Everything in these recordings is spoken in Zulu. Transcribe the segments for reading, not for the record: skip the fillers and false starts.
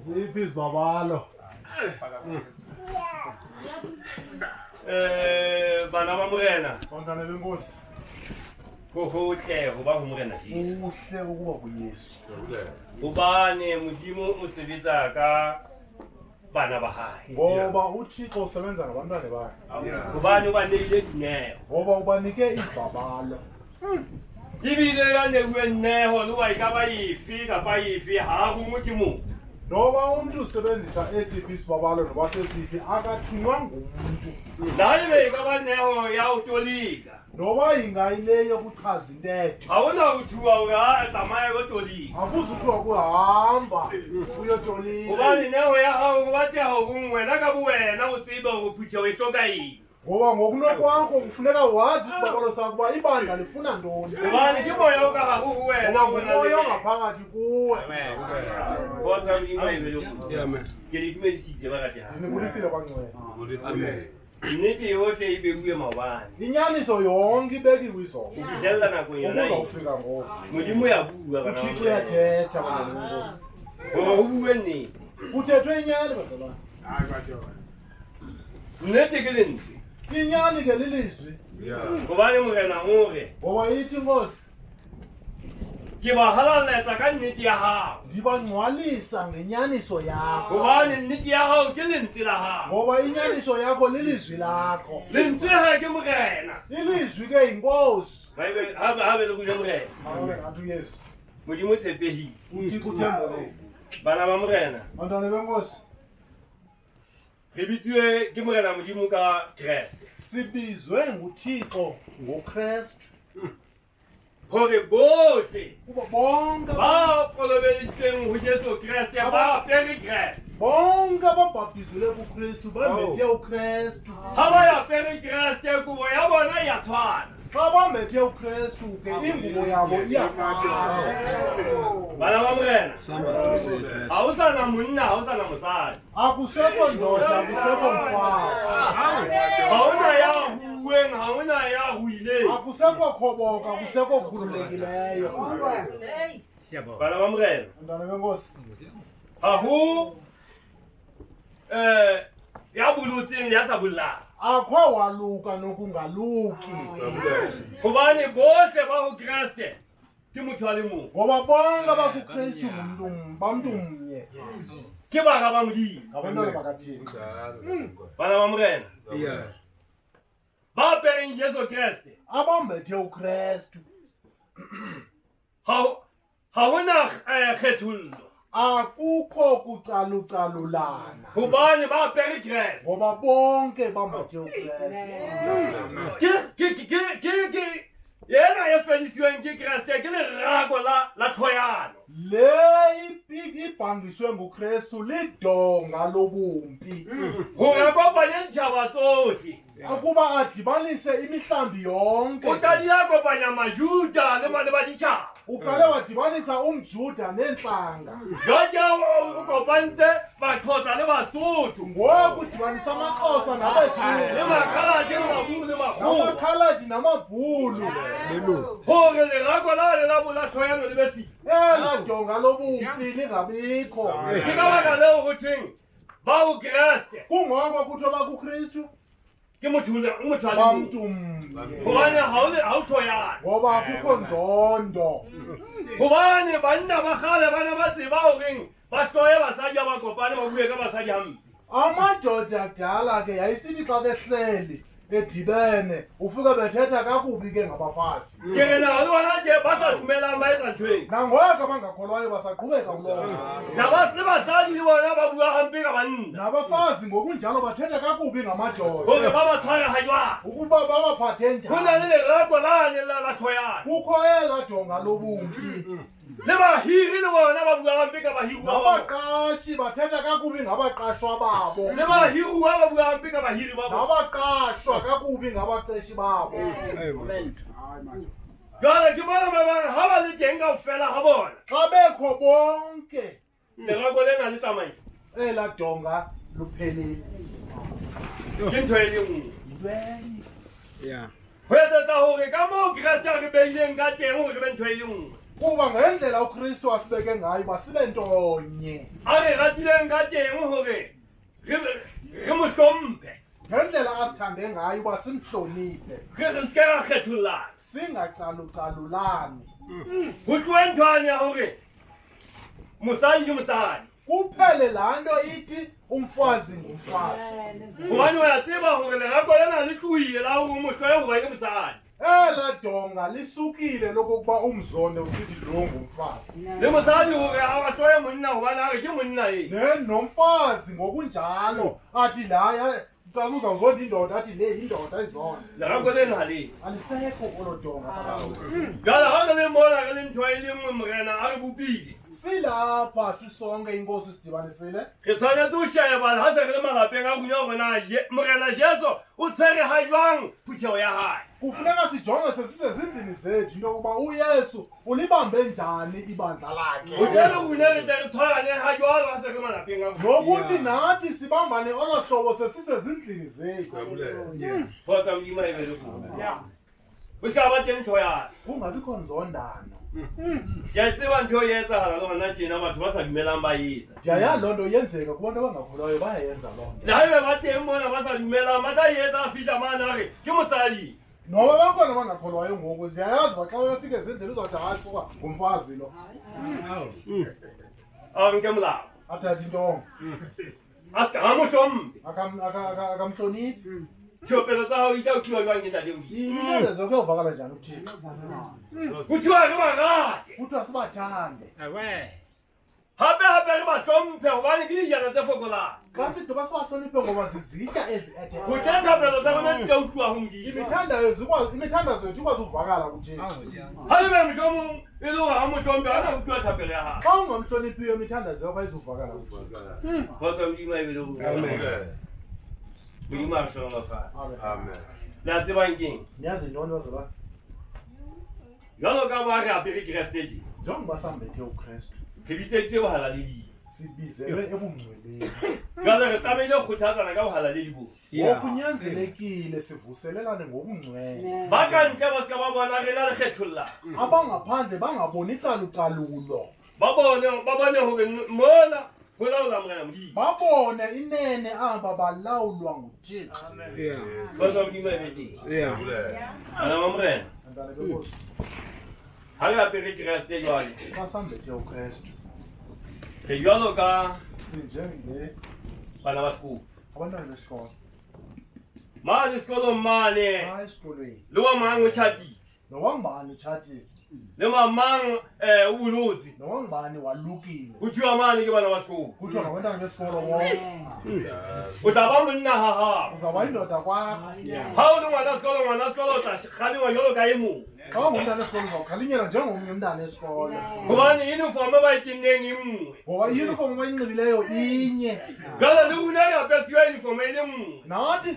Ziphi babalo. Bana ba morena. Bantwana beNkosi. Hohle ho ba ho morena Jesu. Uhle ukuba kuYesu. Ubane modimo o sebetsa ka bana ba hae. Ngoba uThixo usebenza ngabantwana bakhe. Ubane ba neile Dineo. Ngoba ubanike izibabalo. Ibile ya ne ueneho lo wa ikaba ifi kapa ifi ha ho modimo. Noba umuntu usebenzisa esiphi isibabalo noba sesiphi akathunywa ngumuntu. Naye bekaba neho ya utolika. Noba ingayile yokuchaza intetho. Awona uthuwa uga tsamaya go tolika. Akuzi uthiwa kuhamba uyotolika. Ubani neho ya hao bathi hao wena ka buwena o tsiba go phutha we hloka eng. Ngoba ngokunokwakho kufuneka wazi isibabalo sakho uba ibandla lifuna ntoni. Ubani ke moya uka ga go wena wena moya ngaphakathi kuwe. Botsa ngimo ebelo. Ke le dumedisitse ba ka tja. Ndinibulisile kwaNcwele. Amen. Nnete yohle e bebuwe mabane. Inyaniso yonke ibekiwe izolo. Ukudlela nako yona. Uzawufika ngoku. Modimo ya bua bana. uThixo uyathetha bana beNkosi. Ngoba ubuwe nini? Kuthethwe inyani bazalwane. Hayi badala. Nnete ke lentle. Inyani ke lilizwi. Ngobane morena ngore. Ngoba ithi Nkosi Ke ba halaletsa ka nnete ya hao. ndibangcwalisa ngenyaniso yakho. Ngobane nnete ya hao ke lentswe la hao. Ngoba inyaniso yakho lilizwi lakho. Lentswe ha ke morena. Ilizwi ke yinkosi. Bayibe habe le kuja morena. Amen ngathi uYesu. Modimo tshepehile. uThixo uthembele. Bana ba morena. Bantwana beNkosi Re bitswe ke morena Modimo ka Kriste. sibizwe nguThixo ngoKristu. Hore bohle Kuba bonke ba kolobeditsweng ho Jesu Kriste ba apere Kriste. bonke ababhaptizwe kuKristu bambethe uKristu. Ha ba ya apere Kriste kubo ya bona ya tshwana. Xa bambethe uKristu ke ingubo yabo iyafana. Bana ba morena. Ha o sana monna, ha o sana mosadi. Akusekho ndoda, akusekho mfazi. Ha ona ya huweng, ha ona ya huileng. Akusekho khoboka, akusekho khululekileyo. Bana ba morena. Bantwana beNkosi Ha ho ya bulutseng ya sa bollang. akho waluka nokungaluki. Hobane bohle ba ho Kriste ke motho a le mong. Ngoba bonke abakuKristu bamntu mnye. Ke baka ba Modimo. Ngabantwana bakaThixo. Bana ba morena. Ba apereng Jesu Kriste. Abambethe uKristu. Ha hona kgethollo. Akukho kucalucalulana. Hobane ba apere Kriste. Ngoba bonke bambethe uKristu. Ke yena ya fedisiweng ke Kriste ke lerako la thoyano. Le ibhangiswe nguKristu lidonga lobumpi. Hore a kopanye ditjhaba tsohle. Ukuba adibanise imihlambi yonke. O tla di a kopanya Majuda le ba ditjhaba. Uqale wadibanisa umJuda nentlanga. Jwale o kopantse Baxhosa le Basotho. Ngoku udibanisa amaXhosa Le nabeSuthu. Makhaladi le Maburu le Makgowa. Amakhaladi namabhulu. Hore lerako la thoyano le be siko. Ela donga lobumpi lingabikho. Ke ka baka leo ho thweng ba ho Kriste. Kungoko kuthiwa bakuKristu ke motho a bamntu gobane ga o tlhoyana ngoba kukho nzondo gobane banna ba gale bana ba tseba goreng ba hloye basadi ba kopane ba bue ka basadi hampe amadoda akudala ke yayisithi xa behleli edibene ufike bethetha kakubi ke ngabafazi ke re na le bona je ba sa dumelang ba etsa nthweng nangoko abangakholwayo basaqhubeka kuloo le basadi le bona ba bua hampe ka banna nabafazi ngokunjalo bathetha kakubi gore ngamadoda ba ba tshware ga jwang ukuba babaphathe go na njani le lereko lane la tlhoyana kukho ela donga lobumbi le bahiri le bona ba bua hampe ka bahiriwa nabaqashi bathetha kakubi ngabaqashwa babo le bahiriwa ba bua hampe ka bahiri ba bona nabaqashwa kakubi ngabaqeshi babo jwale ke bona ba bang ga ba le teng kaofela ga bona xa bekho bonke lereko lena le tsamaile ela donga luphelile ke ntho e le nngwe yinto enye go etsetsa gore ka moo keresete a re beileng ka teng gore re be ntho e le nngwe kuba ngendlela uKristu asibeke ngayo basibe ntonye a re ratileng ka teng gore re mo hlomphe ngendlela asithande ngayo uba simhloniphe re seke ra kgethollana singacalucalulani go tloe nthwane ya gore mosadi ke mosadi kuphele laa nto ithi umfazi ngumfazi gobane o ya tseba gore lerako lena le tloile la gore mohlwae goba ke mosadi ela donga lisukile lokokuba umzonde usithi lo ngumfazi le mosadi gore a bahloye monna gobane a re ke monna e nomfazi ngokunjalo athi laya xa uzawuzonda indoda athi le yindoda izona lerako lena le alisekho olo donga jala ga re le mona re le ntho e le nngwe morena a re bopile silapha sisonke inkosi sidibanisile re tshwanetse go sheba ga se re le malapeng a rona gorena morena jesu o tshwere ga jwang phuthego ya gae kufuneka sijonge sesisezindlini zethu into yokuba uyesu ulibambe njani ibandla lakhe utele rona re tle re tshwarane ga jwalo ga se re le malapeng a nokuthi nathi sibambane olo hlobo sesisezindlini zethu kgotsa modimo e be le kona o seka ba teng tlho yana kungabikho nzondano ke a tseba ntho e etsagala le gona tjena batho ba sa dumelang ba etsa ndiyayazi loo nto yenzeka kubantu abangakholwayo bayayenza loo nto le ga ebe ba teng bona ba sa dumelang ba tla e etsa a fitlha mane a re ke mosadi noba bakhona abangakholwayo ngoku ndiyayazi uba xa befika ezindlini uzawuthi asuka ngumfazi lo a nke molao athatha intonga a seka ga motlhomphe akamhloniphi diopelo tsa gago di tla utlwiwa jwang ke ntate imitedezo kuyovakala njani uthixo kuthiwa re ba rate kuthiwa sibathande gape re ba hlomphe gobane ke dijana tse fokolang xa siduba sibahloniphe ngoba zizitya ezi go tla thapelo tsa rona di tla utlwiwa go modimo imithandazo yethu ikwazi uvakala kuthixo ga ebe motlhomong e le gore ga motlhomphe ga na utlwiwa thapelo ya gago xa ungamhloniphiyo imithandazo yakho ayizuvakala kuthixo kgotsa modimo a e be le modimo a re tlhonolofatse le a tsebang keng ndiyazi ntoni bazalwane jalo ka ba re apere keresete njengoba sambethe ukristu re bitsetse bohalaledi sibizelwe ebungcweleni jalo re tlamehile go kgothatsana ka bohalaledi bo ngokunyanzelekile sivuselelane ngobungcwele ba ka ntle ba seka ba bona re na le kgetholla abangaphandle bangaboni calucalulo ba bone gore mona go laola morena modimo babone inene aba balawulwa nguthixo kgotsa modimo e be teng ana ba morena ntane benkosi ga re apere keresete jwale xa sambethe ukristu re jalo ka sinjenge bana ba sekolo abantwana besikolo mane sekolong mane xa esikolweni le wa mang o chatile nowangibani utshatile le mamang o bolotse nowangibani walukile go thiwa mane ke bana ba sekolo kuthiwa ngabantwana besikolo o tla ba monna ga gago uzawuba yindoda kwakho ga o le ngwana sekolo o tla galiwa jalo ka e mong xa ungumntana esikolo uzawukhalinyelwa njengomnye umntana esikolo gobane uniforme ba e tenneng e nngwe ngoba iyunifomu abayinxibileyo inye jalo le rona re apesiwa uniforme e le nngwe nathi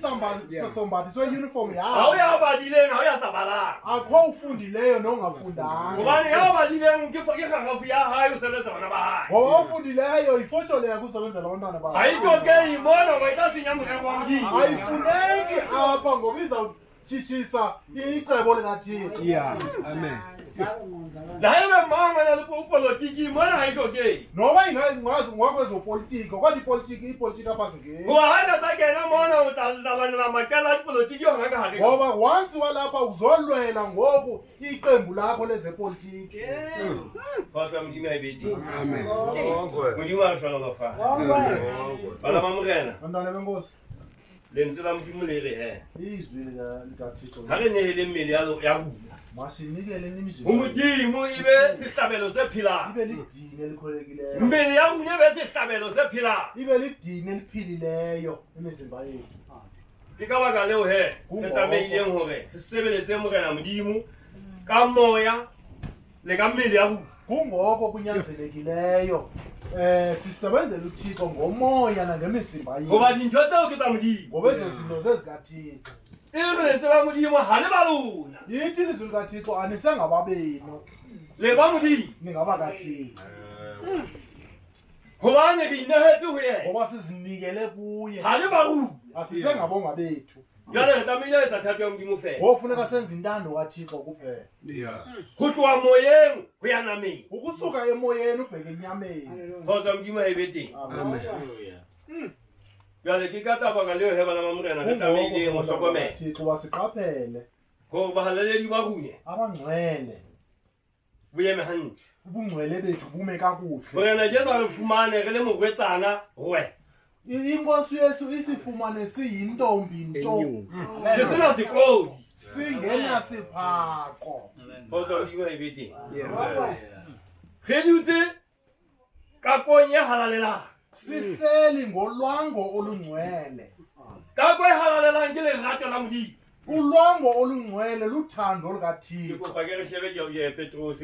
sombathiswe iyunifomu ga o yawo ya badileng ga o ya sa balang akho ufundileyo nongafundanga gobane ga o badileng ke gagafu ya gae o sebetsa bana ba gae ngoba ofundileyo ifotsholo yakho usebenzela abantwana ga bakho e tloke imona goba e tla senya morero wa modimo ayifuneki apha ngoba izawutshitshisa icebo likathixo la ebe mang a na le politiki mona ha isoke Noma ingazi ngakwezopolitiki kwathi ipolitiki apha singeni. wa hana ta kena mona o tla la makala politiki yo ngaka ha ke Ngoba once walapha uzolwela ngoku iqembu lakho lezepolitiki. Father mdimi ayibeti Amen. mdimi wa shona lofa bala mamurena Bantwana beNkosi, lenze la mdimi le he izwi likaThixo. ha re ne le mmele ya ku Masinikele imizimba. umudimo ibe sihlabelo sephila Ibe lidini elikholekileyo. mmele ya kunye be sihlabelo sephila Ibe lidini eliphilileyo imizimba yethu. ke ka baka leo he re tlameileng hore re sebeletse morena modimo ka moya le ka mmele ya ku Kungoko kunyanzelekileyo sisebenzele uThixo ngomoya nangemizimba yethu. goba dintho tseo ke tsa modimo Ngoba ezo zinto zezikaThixo. e re lentse la modimo ha le ba lona Yithi ilizwi likaThixo anisengababenu le ba modimo ningabakaThixo. gobane re inehetse ho yena Ngoba sizinikele kuye. ha le barui Asisengabonga bethu. jwale re tlameile ho etsa thato ya modimo fela Ngofuneka senze intando kaThixo kuphela. ho tloha moyeng ho ya nameng Ukusuka emoyeni ubheke enyameni. kgotsa modimo ha e be teng Amen. jwale ke ka taba ka leo he bana ba morena re tlameileng ho hlokomela Thixo wasiqaphele hore bahaleledi ba kunye abangcwele. boeme hantle Ubungcwele bethu bume kakuhle. morena jesu a re fumane re le morwetsana we Inkosi Yesu isifumane siyintombi nto. ke sena sekodi Singena siphako. kgotsa modimo ha e be teng re dutse kakong e halalelang Sihleli ngolwango olungcwele. kako e halalelang ke lerato la modimo Ulwango olungcwele luthando ke lukaThixo. kopa ke re shebe je Petros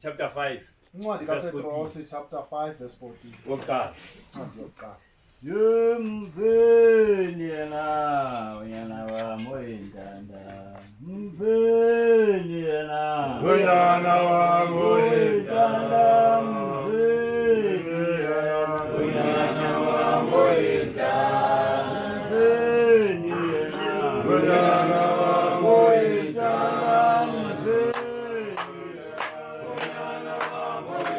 chapter 5 Incwadi kaPetros chapter 5 verse 14. wokuqala Incwadi yokuqala. Mveli yena wamoyindanda mveli yena Uyana wami oyindanda mveli uyana wami oyindanda mveli yena Uyana wami oyindanda mveli Uyana wami